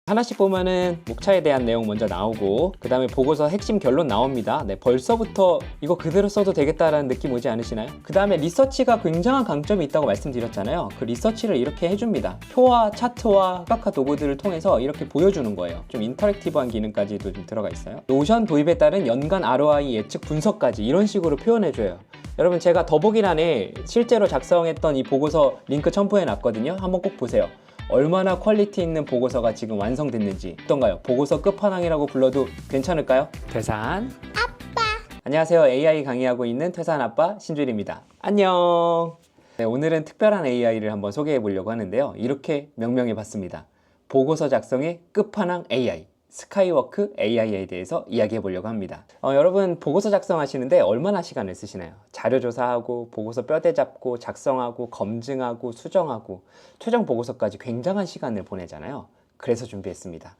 하나씩 보면은 목차에 대한 내용 먼저 나오고 그 다음에 보고서 핵심 결론 나옵니다. 네, 벌써부터 이거 그대로 써도 되겠다라는 느낌 오지 않으시나요? 그 다음에 리서치가 굉장한 강점이 있다고 말씀드렸잖아요. 그 리서치를 이렇게 해줍니다. 표와 차트와 시각화 도구들을 통해서 이렇게 보여주는 거예요. 좀 인터랙티브한 기능까지도 좀 들어가 있어요. 노션 도입에 따른 연간 ROI 예측 분석까지 이런 식으로 표현해줘요. 여러분, 제가 더보기란에 실제로 작성했던 이 보고서 링크 첨부해 놨거든요. 한번 꼭 보세요. 얼마나 퀄리티 있는 보고서가 지금 완성됐는지. 어떤가요? 보고서 끝판왕이라고 불러도 괜찮을까요? 퇴산 아빠. 안녕하세요. AI 강의하고 있는 퇴산 아빠 신준입니다. 안녕. 네, 오늘은 특별한 AI를 한번 소개해 보려고 하는데요. 이렇게 명명해 봤습니다. 보고서 작성의 끝판왕 AI, 스카이워크 AI에 대해서 이야기해 보려고 합니다. 여러분, 보고서 작성하시는데 얼마나 시간을 쓰시나요? 자료 조사하고 보고서 뼈대 잡고 작성하고 검증하고 수정하고 최종 보고서까지 굉장한 시간을 보내잖아요. 그래서 준비했습니다.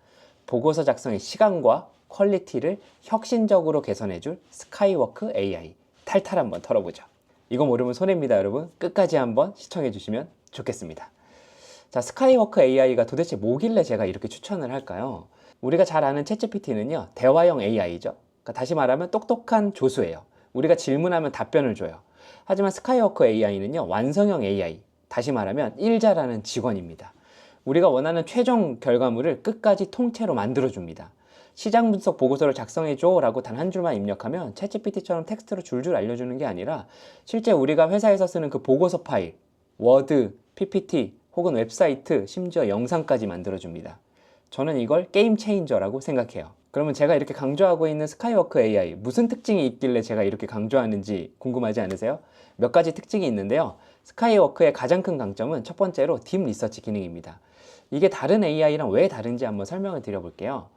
보고서 작성의 시간과 퀄리티를 혁신적으로 개선해 줄 스카이워크 AI 탈탈 한번 털어보죠. 이거 모르면 손해입니다, 여러분. 끝까지 한번 시청해 주시면 좋겠습니다. 자, 스카이워크 AI가 도대체 뭐길래 제가 이렇게 추천을 할까요? 우리가 잘 아는 챗GPT는요, 대화형 AI죠. 그러니까 다시 말하면 똑똑한 조수예요. 우리가 질문하면 답변을 줘요. 하지만 스카이워크 AI는요, 완성형 AI, 다시 말하면 일 잘하는 직원입니다. 우리가 원하는 최종 결과물을 끝까지 통째로 만들어줍니다. 시장 분석 보고서를 작성해줘 라고 단 한 줄만 입력하면 챗GPT처럼 텍스트로 줄줄 알려주는 게 아니라 실제 우리가 회사에서 쓰는 그 보고서 파일, 워드, PPT 혹은 웹사이트, 심지어 영상까지 만들어줍니다. 저는 이걸 게임 체인저라고 생각해요. 그러면 제가 이렇게 강조하고 있는 스카이워크 AI, 무슨 특징이 있길래 제가 이렇게 강조하는지 궁금하지 않으세요? 몇 가지 특징이 있는데요. 스카이워크의 가장 큰 강점은 첫 번째로 딥 리서치 기능입니다. 이게 다른 AI랑 왜 다른지 한번 설명을 드려볼게요.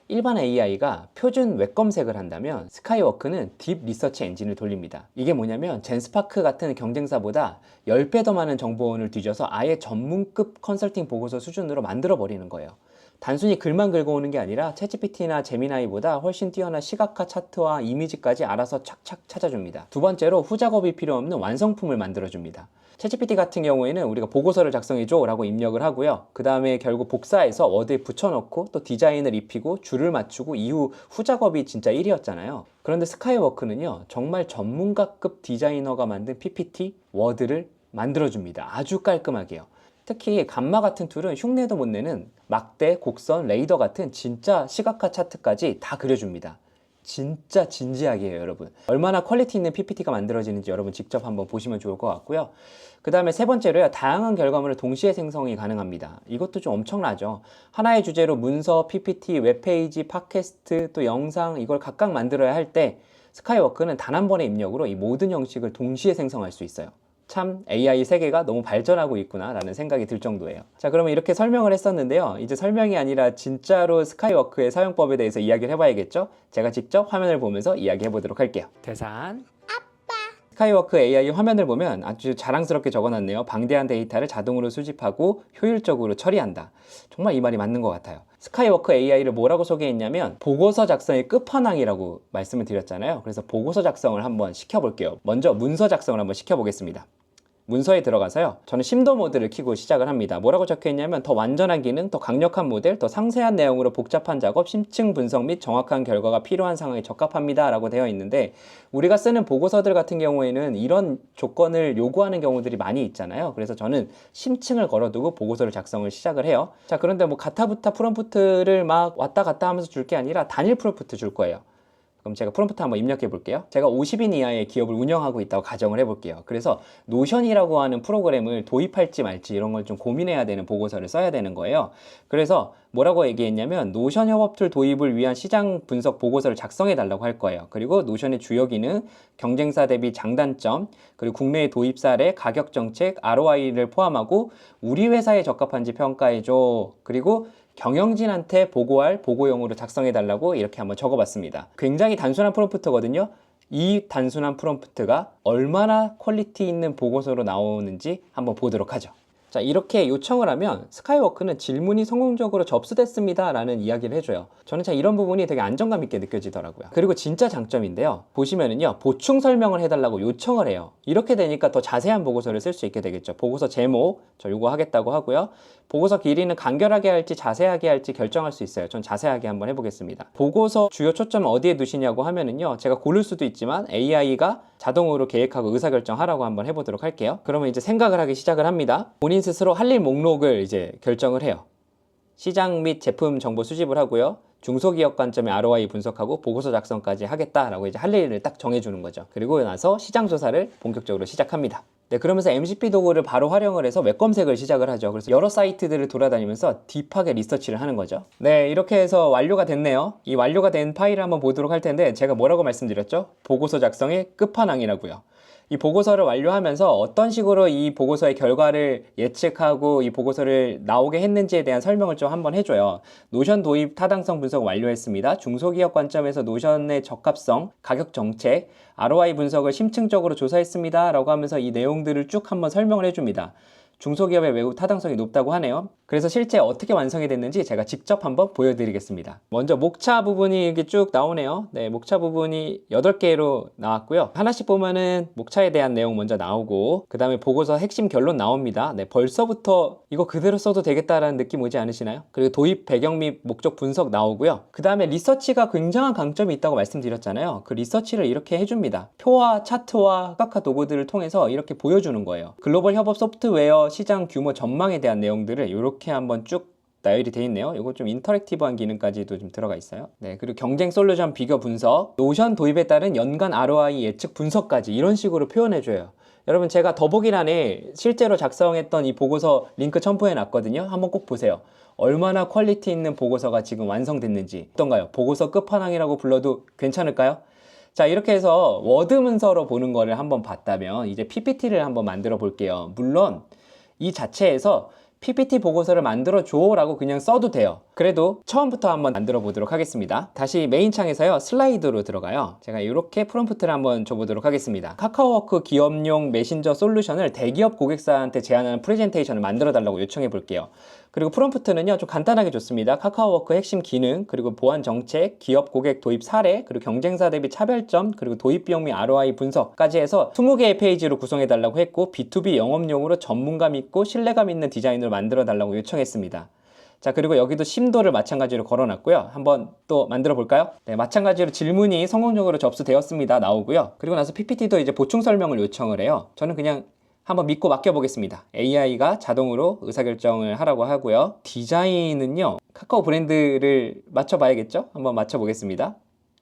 일반 AI가 표준 웹 검색을 한다면 스카이워크는 딥 리서치 엔진을 돌립니다. 이게 뭐냐면 젠스파크 같은 경쟁사보다 10배 더 많은 정보원을 뒤져서 아예 전문급 컨설팅 보고서 수준으로 만들어 버리는 거예요. 단순히 글만 긁어오는 게 아니라 챗GPT나 제미나이보다 훨씬 뛰어난 시각화 차트와 이미지까지 알아서 착착 찾아줍니다. 두 번째로 후작업이 필요 없는 완성품을 만들어줍니다. 챗GPT 같은 경우에는 우리가 보고서를 작성해줘 라고 입력을 하고요. 그 다음에 결국 복사해서 워드에 붙여넣고 또 디자인을 입히고 줄을 맞추고 이후 후작업이 진짜 1위였잖아요. 그런데 스카이워크는요, 정말 전문가급 디자이너가 만든 PPT, 워드를 만들어줍니다. 아주 깔끔하게요. 특히 감마 같은 툴은 흉내도 못 내는 막대, 곡선, 레이더 같은 진짜 시각화 차트까지 다 그려줍니다. 진짜 진지하게 해요, 여러분. 얼마나 퀄리티 있는 PPT가 만들어지는지 여러분 직접 한번 보시면 좋을 것 같고요. 그 다음에 세 번째로요, 다양한 결과물을 동시에 생성이 가능합니다. 이것도 좀 엄청나죠. 하나의 주제로 문서, PPT, 웹페이지, 팟캐스트, 또 영상 이걸 각각 만들어야 할 때 스카이워크는 단 한 번의 입력으로 이 모든 형식을 동시에 생성할 수 있어요. 참 AI 세계가 너무 발전하고 있구나 라는 생각이 들 정도예요. 자, 그러면 이렇게 설명을 했었는데요. 이제 설명이 아니라 진짜로 스카이워크의 사용법에 대해서 이야기를 해봐야겠죠? 제가 직접 화면을 보면서 이야기해 보도록 할게요. 퇴산 스카이워크 AI 화면을 보면 아주 자랑스럽게 적어놨네요. 방대한 데이터를 자동으로 수집하고 효율적으로 처리한다. 정말 이 말이 맞는 것 같아요. 스카이워크 AI를 뭐라고 소개했냐면 보고서 작성의 끝판왕이라고 말씀을 드렸잖아요. 그래서 보고서 작성을 한번 시켜볼게요. 먼저 문서 작성을 한번 시켜보겠습니다. 문서에 들어가서요, 저는 심도 모드를 켜고 시작을 합니다. 뭐라고 적혀 있냐면 더 완전한 기능, 더 강력한 모델, 더 상세한 내용으로 복잡한 작업, 심층 분석 및 정확한 결과가 필요한 상황에 적합합니다 라고 되어 있는데, 우리가 쓰는 보고서들 같은 경우에는 이런 조건을 요구하는 경우들이 많이 있잖아요. 그래서 저는 심층을 걸어두고 보고서를 작성을 시작을 해요. 자, 그런데 뭐 가타부타 프롬프트를 막 왔다 갔다 하면서 줄 게 아니라 단일 프롬프트 줄 거예요. 그럼 제가 프롬프트 한번 입력해 볼게요. 제가 50인 이하의 기업을 운영하고 있다고 가정을 해 볼게요. 그래서 노션이라고 하는 프로그램을 도입할지 말지 이런 걸 좀 고민해야 되는 보고서를 써야 되는 거예요. 그래서 뭐라고 얘기했냐면 노션 협업 툴 도입을 위한 시장 분석 보고서를 작성해 달라고 할 거예요. 그리고 노션의 주요 기능, 경쟁사 대비 장단점, 그리고 국내의 도입 사례, 가격 정책, ROI를 포함하고 우리 회사에 적합한지 평가해 줘. 그리고 경영진한테 보고할 보고용으로 작성해 달라고 이렇게 한번 적어봤습니다. 굉장히 단순한 프롬프트거든요. 이 단순한 프롬프트가 얼마나 퀄리티 있는 보고서로 나오는지 한번 보도록 하죠. 자, 이렇게 요청을 하면 스카이워크는 질문이 성공적으로 접수됐습니다 라는 이야기를 해줘요. 저는 참 이런 부분이 되게 안정감 있게 느껴지더라고요. 그리고 진짜 장점인데요, 보시면은요, 보충 설명을 해달라고 요청을 해요. 이렇게 되니까 더 자세한 보고서를 쓸 수 있게 되겠죠. 보고서 제목 저 요거 하겠다고 하고요, 보고서 길이는 간결하게 할지 자세하게 할지 결정할 수 있어요. 전 자세하게 한번 해보겠습니다. 보고서 주요 초점을 어디에 두시냐고 하면은요, 제가 고를 수도 있지만 AI가 자동으로 계획하고 의사결정하라고 한번 해보도록 할게요. 그러면 이제 생각을 하기 시작을 합니다. 본인 스스로 할 일 목록을 이제 결정을 해요. 시장 및 제품 정보 수집을 하고요, 중소기업 관점의 ROI 분석하고 보고서 작성까지 하겠다라고 이제 할 일을 딱 정해주는 거죠. 그리고 나서 시장 조사를 본격적으로 시작합니다. 네, 그러면서 MCP 도구를 바로 활용을 해서 웹 검색을 시작을 하죠. 그래서 여러 사이트들을 돌아다니면서 딥하게 리서치를 하는 거죠. 네, 이렇게 해서 완료가 됐네요. 이 완료가 된 파일을 한번 보도록 할 텐데, 제가 뭐라고 말씀드렸죠? 보고서 작성의 끝판왕이라고요. 이 보고서를 완료하면서 어떤 식으로 이 보고서의 결과를 예측하고 이 보고서를 나오게 했는지에 대한 설명을 좀 한번 해줘요. 노션 도입 타당성 분석 완료했습니다. 중소기업 관점에서 노션의 적합성, 가격 정책, ROI 분석을 심층적으로 조사했습니다 라고 하면서 이 내용들을 쭉 한번 설명을 해줍니다. 중소기업의 매우 타당성이 높다고 하네요. 그래서 실제 어떻게 완성이 됐는지 제가 직접 한번 보여드리겠습니다. 먼저 목차 부분이 이렇게 쭉 나오네요. 네, 목차 부분이 8개로 나왔고요. 하나씩 보면은 목차에 대한 내용 먼저 나오고, 그 다음에 보고서 핵심 결론 나옵니다. 네, 벌써부터 이거 그대로 써도 되겠다라는 느낌 오지 않으시나요? 그리고 도입 배경 및 목적 분석 나오고요. 그 다음에 리서치가 굉장한 강점이 있다고 말씀드렸잖아요. 그 리서치를 이렇게 해줍니다. 표와 차트와 각각 도구들을 통해서 이렇게 보여주는 거예요. 글로벌 협업 소프트웨어 시장 규모 전망에 대한 내용들을 이렇게 한번 쭉 나열이 되어 있네요. 이거 좀 인터랙티브한 기능까지도 좀 들어가 있어요. 네, 그리고 경쟁 솔루션 비교 분석, 노션 도입에 따른 연간 ROI 예측 분석까지 이런 식으로 표현해줘요. 여러분, 제가 더보기란에 실제로 작성했던 이 보고서 링크 첨부해 놨거든요. 한번 꼭 보세요. 얼마나 퀄리티 있는 보고서가 지금 완성됐는지. 어떤가요? 보고서 끝판왕이라고 불러도 괜찮을까요? 자, 이렇게 해서 워드 문서로 보는 거를 한번 봤다면 이제 PPT를 한번 만들어 볼게요. 물론 이 자체에서 PPT 보고서를 만들어 줘 라고 그냥 써도 돼요. 그래도 처음부터 한번 만들어 보도록 하겠습니다. 다시 메인 창에서요, 슬라이드로 들어가요. 제가 이렇게 프롬프트를 한번 줘보도록 하겠습니다. 카카오워크 기업용 메신저 솔루션을 대기업 고객사한테 제안하는 프레젠테이션을 만들어 달라고 요청해 볼게요. 그리고 프롬프트는요, 좀 간단하게 줬습니다. 카카오워크 핵심 기능, 그리고 보안 정책, 기업 고객 도입 사례, 그리고 경쟁사 대비 차별점, 그리고 도입 비용 및 ROI 분석까지 해서 20개의 페이지로 구성해 달라고 했고, B2B 영업용으로 전문감 있고 신뢰감 있는 디자인으로 만들어 달라고 요청했습니다. 자, 그리고 여기도 심도를 마찬가지로 걸어놨고요. 한번 또 만들어 볼까요? 네, 마찬가지로 질문이 성공적으로 접수되었습니다 나오고요. 그리고 나서 PPT도 이제 보충 설명을 요청을 해요. 저는 그냥 한번 믿고 맡겨보겠습니다. AI가 자동으로 의사결정을 하라고 하고요. 디자인은요, 카카오 브랜드를 맞춰봐야겠죠? 한번 맞춰보겠습니다.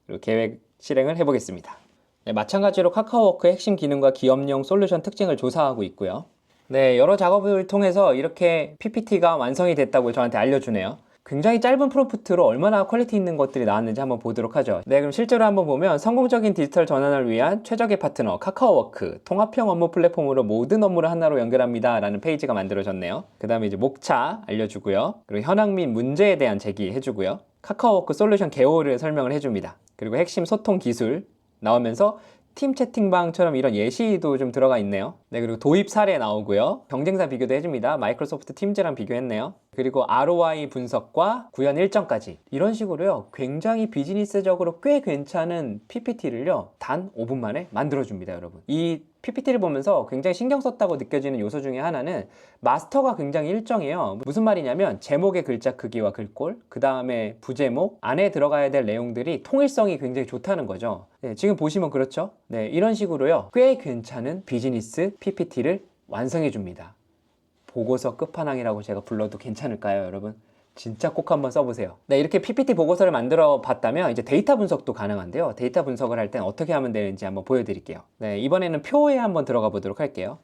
그리고 계획 실행을 해보겠습니다. 네, 마찬가지로 카카오워크의 핵심 기능과 기업용 솔루션 특징을 조사하고 있고요. 네, 여러 작업을 통해서 이렇게 PPT가 완성이 됐다고 저한테 알려주네요. 굉장히 짧은 프롬프트로 얼마나 퀄리티 있는 것들이 나왔는지 한번 보도록 하죠. 네, 그럼 실제로 한번 보면 성공적인 디지털 전환을 위한 최적의 파트너 카카오워크, 통합형 업무 플랫폼으로 모든 업무를 하나로 연결합니다 라는 페이지가 만들어졌네요. 그 다음에 이제 목차 알려주고요. 그리고 현황 및 문제에 대한 제기해주고요. 카카오워크 솔루션 개요를 설명을 해줍니다. 그리고 핵심 소통 기술 나오면서 팀 채팅방처럼 이런 예시도 좀 들어가 있네요. 네, 그리고 도입 사례 나오고요. 경쟁사 비교도 해줍니다. 마이크로소프트 팀즈랑 비교했네요. 그리고 ROI 분석과 구현 일정까지 이런 식으로요, 굉장히 비즈니스적으로 꽤 괜찮은 PPT를요 단 5분 만에 만들어줍니다. 여러분, 이 PPT를 보면서 굉장히 신경 썼다고 느껴지는 요소 중에 하나는 마스터가 굉장히 일정해요. 무슨 말이냐면 제목의 글자 크기와 글꼴, 그 다음에 부제목, 안에 들어가야 될 내용들이 통일성이 굉장히 좋다는 거죠. 네, 지금 보시면 그렇죠. 네, 이런 식으로요 꽤 괜찮은 비즈니스 PPT를 완성해 줍니다. 보고서 끝판왕이라고 제가 불러도 괜찮을까요, 여러분? 진짜 꼭 한번 써보세요. 네, 이렇게 PPT 보고서를 만들어 봤다면 이제 데이터 분석도 가능한데요. 데이터 분석을 할 땐 어떻게 하면 되는지 한번 보여드릴게요. 네, 이번에는 표에 한번 들어가 보도록 할게요.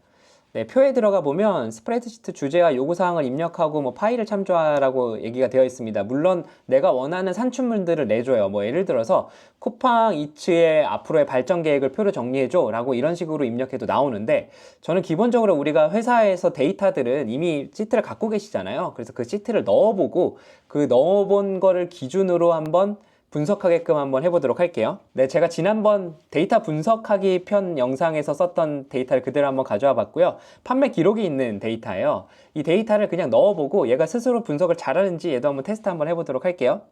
네, 표에 들어가 보면 스프레드시트 주제와 요구사항을 입력하고 뭐 파일을 참조하라고 얘기가 되어 있습니다. 물론 내가 원하는 산출물들을 내줘요. 뭐 예를 들어서 쿠팡 이츠의 앞으로의 발전 계획을 표로 정리해줘 라고 이런 식으로 입력해도 나오는데, 저는 기본적으로 우리가 회사에서 데이터들은 이미 시트를 갖고 계시잖아요. 그래서 그 시트를 넣어보고 그 넣어본 거를 기준으로 한번 분석하게끔 한번 해보도록 할게요. 네, 제가 지난번 데이터 분석하기 편 영상에서 썼던 데이터를 그대로 한번 가져와 봤고요. 판매 기록이 있는 데이터예요. 이 데이터를 그냥 넣어보고 얘가 스스로 분석을 잘하는지 얘도 한번 테스트 한번 해보도록 할게요.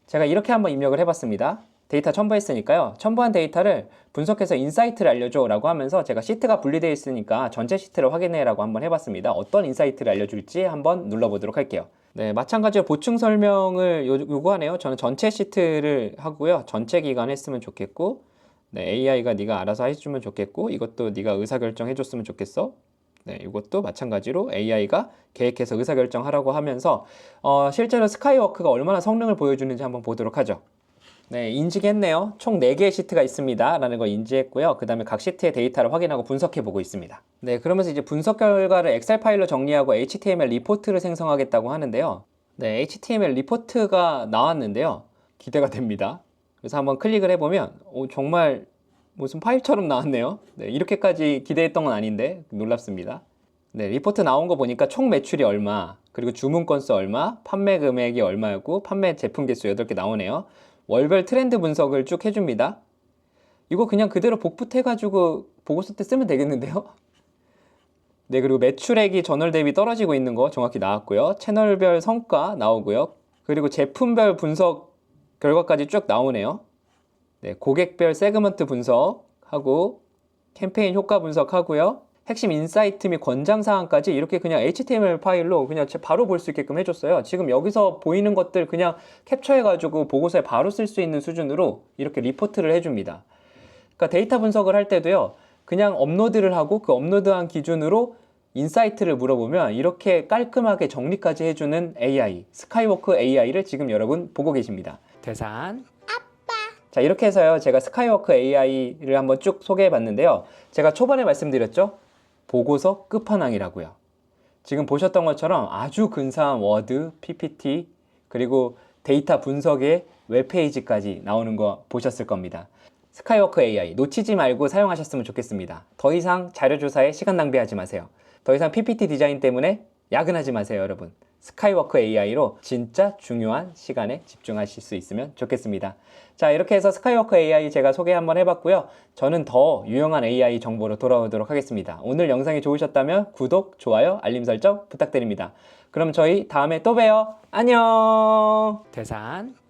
제가 이렇게 한번 입력을 해봤습니다. 데이터 첨부했으니까요. 첨부한 데이터를 분석해서 인사이트를 알려줘 라고 하면서 제가 시트가 분리되어 있으니까 전체 시트를 확인해 라고 한번 해봤습니다. 어떤 인사이트를 알려줄지 한번 눌러보도록 할게요. 네, 마찬가지로 보충 설명을 요구하네요. 저는 전체 시트를 하고요. 전체 기간 했으면 좋겠고, 네, AI가 네가 알아서 해주면 좋겠고, 이것도 네가 의사결정 해줬으면 좋겠어. 네, 이것도 마찬가지로 AI가 계획해서 의사결정하라고 하면서 실제로 스카이워크가 얼마나 성능을 보여주는지 한번 보도록 하죠. 네, 인지했네요. 총 4개의 시트가 있습니다 라는 걸 인지했고요. 그 다음에 각 시트의 데이터를 확인하고 분석해 보고 있습니다. 네, 그러면서 이제 분석 결과를 엑셀 파일로 정리하고 HTML 리포트를 생성하겠다고 하는데요. 네, HTML 리포트가 나왔는데요. 기대가 됩니다. 그래서 한번 클릭을 해보면 정말 무슨 파일처럼 나왔네요. 네, 이렇게까지 기대했던 건 아닌데 놀랍습니다. 네, 리포트 나온 거 보니까 총 매출이 얼마, 그리고 주문 건수 얼마, 판매 금액이 얼마였고 판매 제품 개수 8개 나오네요. 월별 트렌드 분석을 쭉 해줍니다. 이거 그냥 그대로 복붙해가지고 보고서 때 쓰면 되겠는데요? 네, 그리고 매출액이 전월 대비 떨어지고 있는 거 정확히 나왔고요. 채널별 성과 나오고요. 그리고 제품별 분석 결과까지 쭉 나오네요. 네, 고객별 세그먼트 분석하고 캠페인 효과 분석하고요. 핵심 인사이트 및 권장 사항까지 이렇게 그냥 HTML 파일로 그냥 바로 볼 수 있게끔 해줬어요. 지금 여기서 보이는 것들 그냥 캡처해가지고 보고서에 바로 쓸 수 있는 수준으로 이렇게 리포트를 해줍니다. 그러니까 데이터 분석을 할 때도요, 그냥 업로드를 하고 그 업로드한 기준으로 인사이트를 물어보면 이렇게 깔끔하게 정리까지 해주는 AI, 스카이워크 AI를 지금 여러분 보고 계십니다. 대산. 자, 이렇게 해서요, 제가 스카이워크 AI를 한번 쭉 소개해 봤는데요. 제가 초반에 말씀드렸죠? 보고서 끝판왕이라고요. 지금 보셨던 것처럼 아주 근사한 워드, PPT, 그리고 데이터 분석의 웹페이지까지 나오는 거 보셨을 겁니다. 스카이워크 AI 놓치지 말고 사용하셨으면 좋겠습니다. 더 이상 자료 조사에 시간 낭비하지 마세요. 더 이상 PPT 디자인 때문에 야근하지 마세요, 여러분. 스카이워크 AI로 진짜 중요한 시간에 집중하실 수 있으면 좋겠습니다. 자, 이렇게 해서 스카이워크 AI 제가 소개 한번 해봤고요. 저는 더 유용한 AI 정보로 돌아오도록 하겠습니다. 오늘 영상이 좋으셨다면 구독, 좋아요, 알림 설정 부탁드립니다. 그럼 저희 다음에 또 봬요. 안녕. 대산.